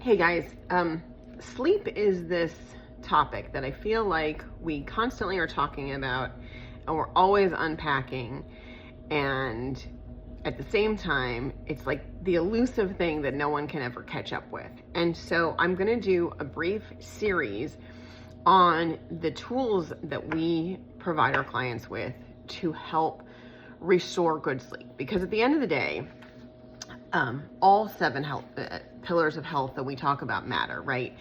Hey guys, sleep is this topic that I feel like we constantly are talking about and we're always unpacking, and at the same time it's like the elusive thing that no one can ever catch up with. And so I'm going to do a brief series on the tools that we provide our clients with to help restore good sleep, because at the end of the day, all seven pillars of health that we talk about matter, right?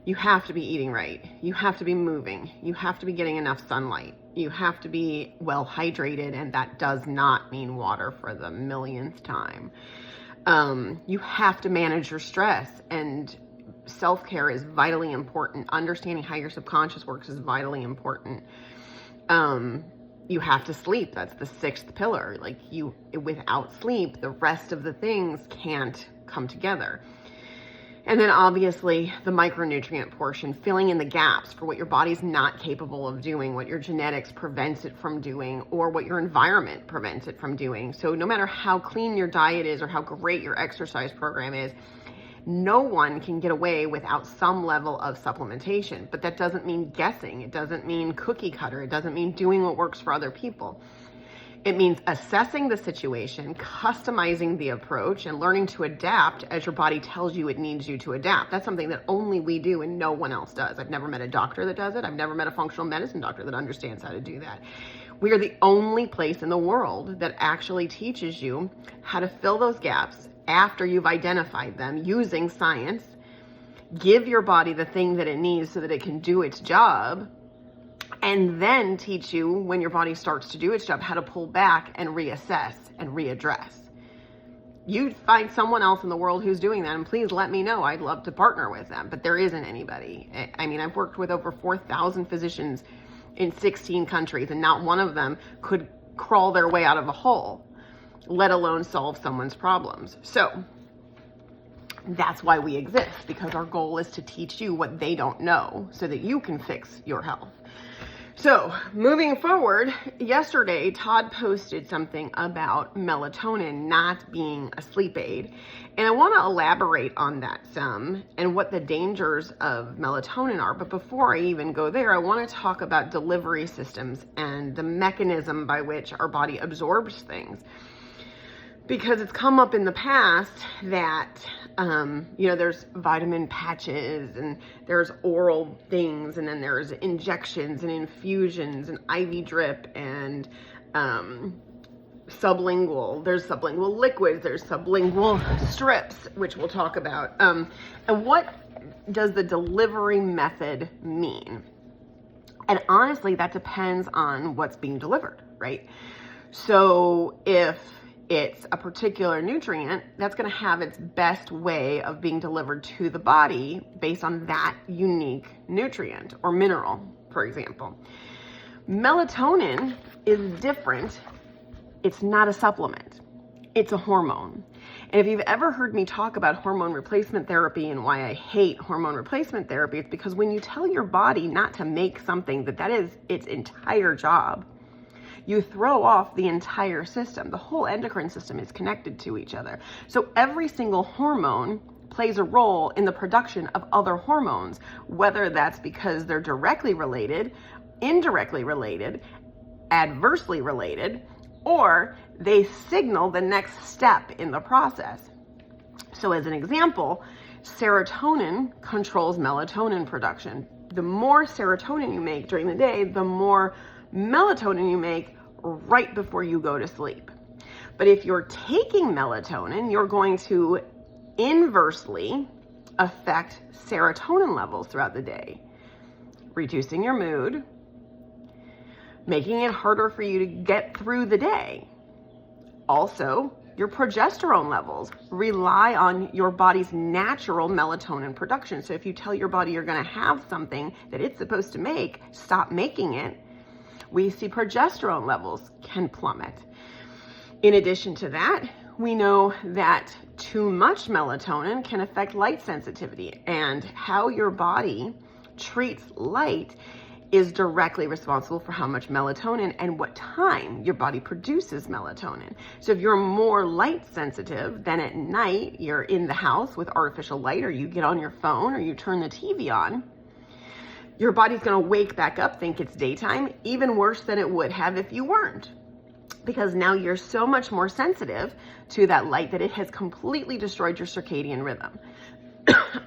You have to be eating right. You have to be moving. You have to be getting enough sunlight. You have to be well hydrated, and that does not mean water for the millionth time. You have to manage your stress, and self-care is vitally important. Understanding how your subconscious works is vitally important. You have to sleep. That's the sixth pillar. Like, without sleep, the rest of the things can't come together. And then obviously the micronutrient portion, filling in the gaps for what your body's not capable of doing, what your genetics prevents it from doing, or what your environment prevents it from doing. So no matter how clean your diet is or how great your exercise program is, no one can get away without some level of supplementation. But that doesn't mean guessing. It doesn't mean cookie cutter. It doesn't mean doing what works for other people. It means assessing the situation, customizing the approach, and learning to adapt as your body tells you it needs you to adapt. That's something that only we do and no one else does. I've never met a doctor that does it. I've never met a functional medicine doctor that understands how to do that. We are the only place in the world that actually teaches you how to fill those gaps after you've identified them using science, give your body the thing that it needs so that it can do its job, and then teach you, when your body starts to do its job, how to pull back and reassess and readdress. You find someone else in the world who's doing that, and please let me know. I'd love to partner with them, but there isn't anybody. I mean, I've worked with over 4,000 physicians in 16 countries, and not one of them could crawl their way out of a hole, let alone solve someone's problems. So that's why we exist, because our goal is to teach you what they don't know so that you can fix your health. So moving forward, yesterday, Todd posted something about melatonin not being a sleep aid. And I want to elaborate on that some and what the dangers of melatonin are. But before I even go there, I want to talk about delivery systems and the mechanism by which our body absorbs things. Because it's come up in the past that, there's vitamin patches and there's oral things, and then there's injections and infusions and IV drip and sublingual. There's sublingual liquids, there's sublingual strips, which we'll talk about. And what does the delivery method mean? And honestly, that depends on what's being delivered, right? So if it's a particular nutrient, that's going to have its best way of being delivered to the body based on that unique nutrient or mineral, for example. Melatonin is different. It's not a supplement. It's a hormone. And if you've ever heard me talk about hormone replacement therapy and why I hate hormone replacement therapy, it's because when you tell your body not to make something that is its entire job, you throw off the entire system. The whole endocrine system is connected to each other. So every single hormone plays a role in the production of other hormones, whether that's because they're directly related, indirectly related, adversely related, or they signal the next step in the process. So as an example, serotonin controls melatonin production. The more serotonin you make during the day, the more melatonin you make right before you go to sleep. But if you're taking melatonin, you're going to inversely affect serotonin levels throughout the day, reducing your mood, making it harder for you to get through the day. Also, your progesterone levels rely on your body's natural melatonin production. So if you tell your body you're going to have something that it's supposed to make, stop making it, we see progesterone levels can plummet. In addition to that, we know that too much melatonin can affect light sensitivity, and how your body treats light is directly responsible for how much melatonin and what time your body produces melatonin. So if you're more light sensitive, then at night you're in the house with artificial light, or you get on your phone, or you turn the TV on, your body's gonna wake back up, think it's daytime, even worse than it would have if you weren't. Because now you're so much more sensitive to that light that it has completely destroyed your circadian rhythm.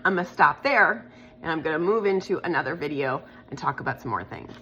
I'm gonna stop there, and I'm gonna move into another video and talk about some more things.